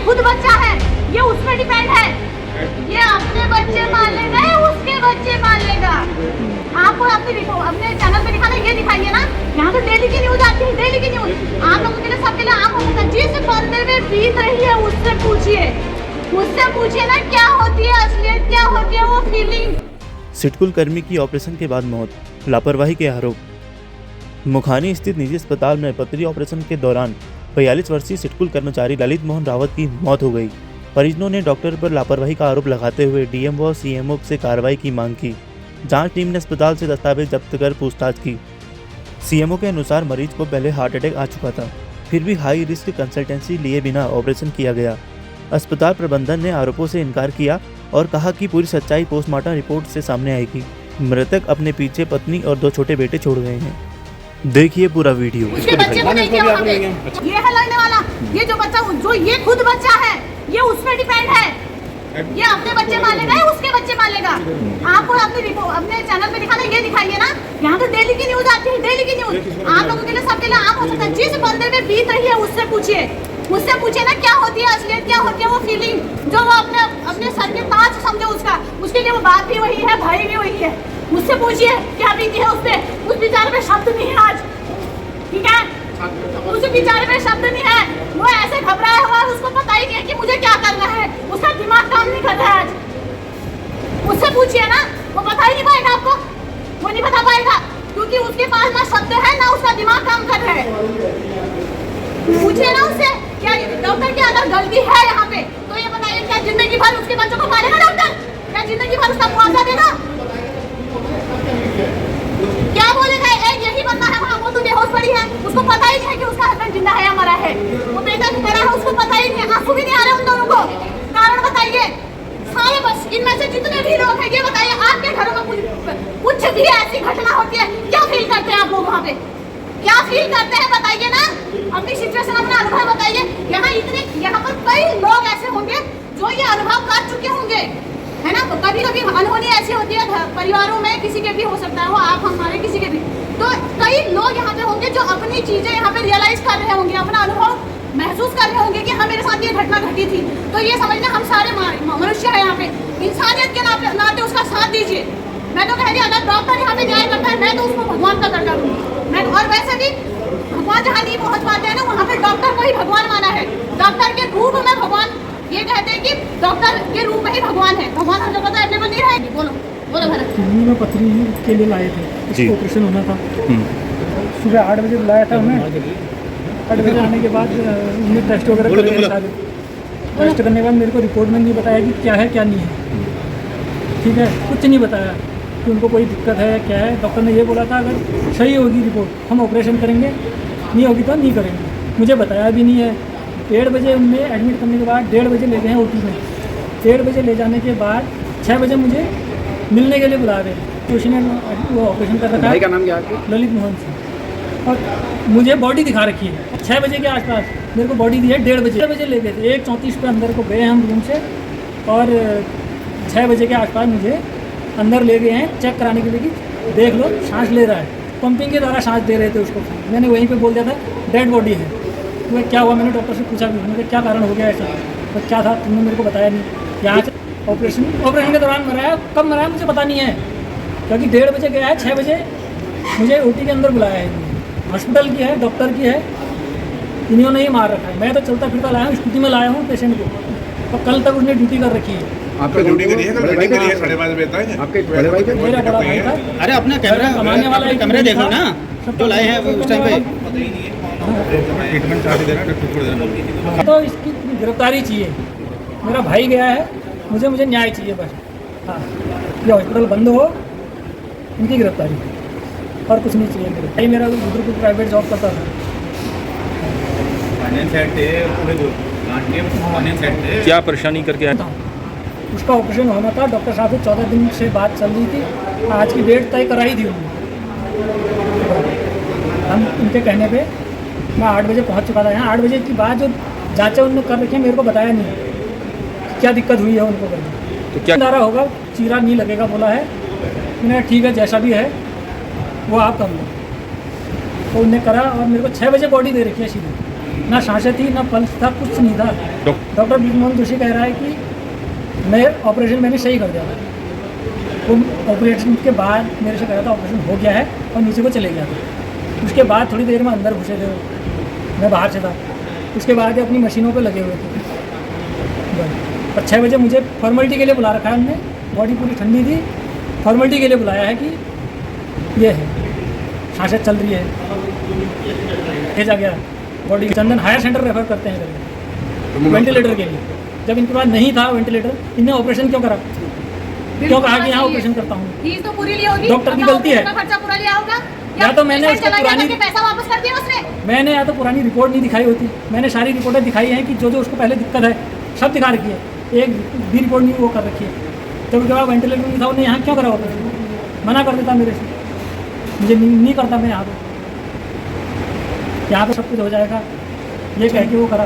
खुद बच्चा है, ये उस पर डिपेंड है। ये अपने बच्चे मान लेगा या उसके बच्चे मान लेगा? आपको अपने चैनल पे दिखाना, ये दिखाइए ना। यहाँ तो डेली की न्यूज आती है, डेली की न्यूज आप लोगों के लिए, सबके लिए आम होता है। जिस पर्दे में बीत रही है उससे पूछिए ना, क्या होती है असलियत, क्या होती है वो फीलिंग। सिडकुल कर्मी की ऑपरेशन के बाद मौत, लापरवाही के आरोप। मुखानी स्थित निजी अस्पताल में पथरी ऑपरेशन के दौरान 42 वर्षीय सिडकुल कर्मचारी ललित मोहन रावत की मौत हो गई। परिजनों ने डॉक्टर पर लापरवाही का आरोप लगाते हुए डीएमओ और सीएमओ से कार्रवाई की मांग की। जांच टीम ने अस्पताल से दस्तावेज जब्त कर पूछताछ की। सीएमओ के अनुसार मरीज को पहले हार्ट अटैक आ चुका था, फिर भी हाई रिस्क कंसल्टेंसी लिए बिना ऑपरेशन किया गया। अस्पताल प्रबंधन ने आरोपों से इनकार किया और कहा कि पूरी सच्चाई पोस्टमार्टम रिपोर्ट से सामने आएगी। मृतक अपने पीछे पत्नी और 2 छोटे बेटे छोड़ गए हैं। देखिए पूरा वीडियो। उसके बच्चे को नहीं किया वहाँ पे। ये है लड़ने वाला, ये जो बच्चा, जो ये खुद बच्चा है, ये उस पर डिपेंड है। ये अपने बच्चे मान लेगा या उसके बच्चे मान लेगा? आपको अपने चैनल पे दिखाना, ये दिखाइए ना। यहाँ तो डेली की न्यूज आती है, डेली की न्यूज आप लोगों के लिए, सबके लिए आम हो सकता है। जिस पर्दे में बीत रही है उससे पूछिए ना, क्या होती है असलियत, क्या होती है वो फीलिंग, जो वो अपने सर के ताज समझे उसके लिए वो बात भी वही है, भाई भी वही है। मुझसे पूछिए क्या बीती है उस बेचारे में शब्द नहीं है आज, ठीक है? उस बेचारे में शब्द नहीं है। वो ऐसे घबराया हुआ है, उसको पता ही नहीं है कि मुझे क्या करना है। उसका दिमाग काम नहीं कर रहा है आज। मुझसे पूछिए ना, वो बता ही नहीं पाएगा आपको, वो नहीं बता पाएगा, क्योंकि उसके पास ना शब्द है ना उसका दिमाग काम कर रहा है। पूछिए ना उससे, क्या डॉक्टर की अगर गलती है यहाँ पे तो ये बताइए, क्या जिंदगी भर उसके बच्चों को पालेगा डॉक्टर? क्या जिंदगी भर उसका मुआवजा देगा? क्या बोलेगा? यही बंदा है वहाँ, वो तो बेहोश पड़ी है, उसको पता ही नहीं है कि उसका हस्बैंड जिंदा है या मरा है। वो बेटा मरा है, उसको पता ही नहीं है, आंसू भी नहीं आ रहे उन दोनों को। कारण बताइए सारे, बस इनमें से जितने भी लोग हैं, ये बताइए आपके घरों में कुछ भी ऐसी घटना होती है, क्या फील करते हैं आप लोग वहाँ पे? क्या फील करते हैं बताइए ना, अपनी सिचुएशन, अपना अनुभव बताइए। यहाँ पर कई लोग ऐसे होंगे जो ये अनुभव कर चुके होंगे, है ना? तो कभी कभी अनहोनी ऐसी होती है परिवारों में, किसी के भी हो सकता है, वो आप हमारे किसी के भी। तो कई लोग यहाँ पे होंगे जो अपनी चीजें यहाँ पे रियलाइज कर रहे होंगे, अपना अनुभव महसूस कर रहे होंगे कि हाँ मेरे साथ ये घटना घटी थी। तो ये समझना हम सारे मनुष्य है यहाँ पे, इंसानियत के नाते उसका साथ दीजिए। मैं तो कह रही, अगर डॉक्टर यहाँ पे न्याय करता है, मैं तो उसको भगवान का दर्जा दूंगी। मैं और वैसे भी भगवान जहाँ नहीं पहुँच पाते हैं ना, वहाँ पे डॉक्टर को ही भगवान माना है। डॉक्टर के रूप में भगवान, ये कहते हैं कि डॉक्टर के रूप में ही भगवान है। भगवान हर जगह तो अवेलेबल नहीं रहेगी। बोलो भरत। किडनी में पथरी के लिए लाए थे, इसको ऑपरेशन होना था। सुबह 8 बजे बुलाया था हमें। 8 बजे आने के बाद उन्हें टेस्ट वगैरह करे सारे। टेस्ट करने के बाद मेरे को रिपोर्ट में नहीं बताया कि क्या है क्या नहीं है, ठीक है? कुछ नहीं बताया कि उनको कोई दिक्कत है क्या है। डॉक्टर ने ये बोला था अगर सही होगी रिपोर्ट हम ऑपरेशन करेंगे, नहीं होगी तो नहीं करेंगे। मुझे बताया भी नहीं है। 1:30 बजे उनने एडमिट करने के बाद 1:30 बजे ले गए हैं ओटी में। 1:30 बजे ले जाने के बाद 6 बजे मुझे मिलने के लिए बुला रहे हैं। तो उसने वो ऑपरेशन कर रखा है। भाई का नाम क्या है? ललित मोहन सिंह। और मुझे बॉडी दिखा रखी है 6 बजे के आसपास। मेरे को बॉडी दी है 1:30 बजे। 1:30 बजे ले गए थे। 1:34 पे अंदर को गए हम रूम से, और 6 बजे के आसपास मुझे अंदर ले गए हैं चेक कराने के लिए कि देख लो सांस ले रहा है। पंपिंग के द्वारा सांस दे रहे थे उसको। मैंने वहीं पे बोल दिया था डेड बॉडी है। तो क्या हुआ, मैंने डॉक्टर से पूछा भी, मैंने क्या कारण हो गया ऐसा, तो क्या था तुमने मेरे को बताया नहीं। यहाँ से ऑपरेशन के दौरान मरा है। कब मरा है मुझे पता नहीं है, क्योंकि 1:30 बजे गया है, 6 बजे मुझे ओटी के अंदर बुलाया है। हॉस्पिटल की है, डॉक्टर की है, इन्होंने ही मार रखा है। मैं तो चलता फिरता लाया हूँ, स्कूटी में लाया हूँ पेशेंट को, और कल तक उसने ड्यूटी कर रखी है। आपके ड्यूटी करी है? आपके बड़े भाई? मेरा बड़ा भाई था। अरे अपना कैमरा, कमाने वाला कैमरे देखो ना जो लाए हैं उस टाइम पे। ट्रीटमेंट चार्ज देना, डॉक्टर को देना। तो इसकी गिरफ्तारी चाहिए। मेरा भाई गया है, मुझे न्याय चाहिए बस। हाँ, ये हॉस्पिटल बंद हो, इनकी गिरफ्तारी, और कुछ नहीं चाहिए। मेरे भाई मेरा उधर को प्राइवेट जॉब करता था। क्या परेशानी करके आया? उसका ऑपरेशन होना था। डॉक्टर साहब से 14 दिन से बात चल रही थी। आज की डेट तय कराई थी उन्होंने। हम उनके कहने पे मैं 8 बजे पहुंच चुका था यहाँ। 8 बजे की बाद जो जांचें उन्होंने कर रखी है, मेरे को बताया नहीं क्या दिक्कत हुई है उनको करने। तो क्या दारा होगा, चीरा नहीं लगेगा बोला है। मैंने ठीक है जैसा भी है वो आप कर लो। तो उन्होंने करा, और मेरे को 6 बजे बॉडी दे रखी है सीधी। ना सांसें थी, ना पल्स था, कुछ नहीं था। डॉक्टर ब्रिजमोहन जोशी कह रहा है कि मैं ऑपरेशन मैंने सही कर दिया था। वो ऑपरेशन के बाद मेरे से कह रहा था ऑपरेशन हो गया है और नीचे को चले गया था। उसके बाद थोड़ी देर में अंदर घुसे थे, मैं बाहर से था। उसके बाद अपनी मशीनों पे लगे हुए थे। और 6 बजे मुझे फॉर्मेलिटी के लिए बुला रखा है हमने। बॉडी पूरी ठंडी थी, फॉर्मेलिटी के लिए बुलाया है कि ये है, सांसें चल रही है। भेजा गया बॉडी चंदन हायर सेंटर रेफर करते हैं करके वेंटिलेटर के लिए। जब इनके पास नहीं था वेंटिलेटर, इनने ऑपरेशन क्यों करा? क्यों कहा कि यहाँ ऑपरेशन करता हूँ? फीस तो पूरी ली होगी, डॉक्टर की गलती है। खर्चा पूरा लिया होगा या तो मैंने उसको पुरानी पैसा वापस कर दिया उसने। मैंने या तो पुरानी रिपोर्ट नहीं दिखाई होती। मैंने सारी रिपोर्टें दिखाई हैं कि जो जो उसको पहले दिक्कत है सब दिखा रखी है। एक भी रिपोर्ट नहीं वो कर रखी है। जब उसके बाद वेंटिलेटर नहीं था, उन्हें यहाँ क्यों करा ऑपरेशन? मना कर देता मेरे से, मुझे नहीं करता मैं यहाँ पे सब कुछ हो जाएगा ये कह के वो करा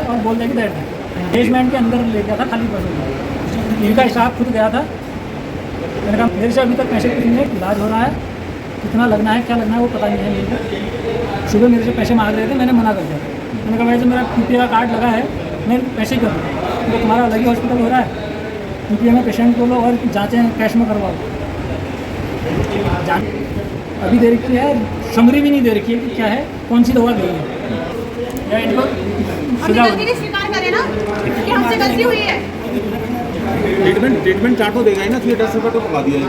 और बोल दिया कि बैठ गया। बेसमेंट के अंदर ले गया था खाली पैसों। इनका स्टाफ खुद गया था। मैंने कहा मेरे से अभी तक पैसे कुछ नहीं है, इलाज हो रहा है, कितना लगना है क्या लगना है वो पता नहीं है मेरे को। सुबह मेरे से पैसे मांग रहे थे, मैंने मना कर दिया। मैंने कहा भाई जो मेरा पीपीआई का कार्ड लगा है मैं पैसे ही कर दूँ, तो तुम्हारा अलग ही हॉस्पिटल हो रहा है, पीपीआई में पेशेंट को लो और जाँचें कैश में करवाओ। अभी दे रखी है, समरी भी नहीं दे रखी है कि क्या है, कौन सी दवा गई है या इनको सुझाव स्वीकार करें ना कि हमसे गलती हुई है। ट्रीटमेंट चार्ट तो देगा ही ना, 10 रुपये तो पका दिया है।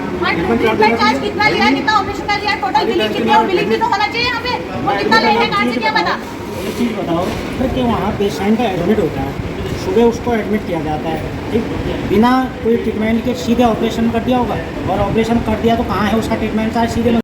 ट्रीटमेंट चार्ज कितना लिया, कितना ऑपरेशन का लिया, टोटल बिलिंग कितनी है, बिलिंग भी तो होना चाहिए यहाँ पे। वो कितना ले है कार्ड से क्या पता। एक चीज़ बताओ फिर कि वहाँ पेशेंट का एडमिट होता है, सुबह उसको एडमिट किया जाता है, ठीक, बिना कोई ट्रीटमेंट के सीधे ऑपरेशन कर दिया होगा, और ऑपरेशन कर दिया तो कहाँ है उसका ट्रीटमेंट चार्ज? सीधे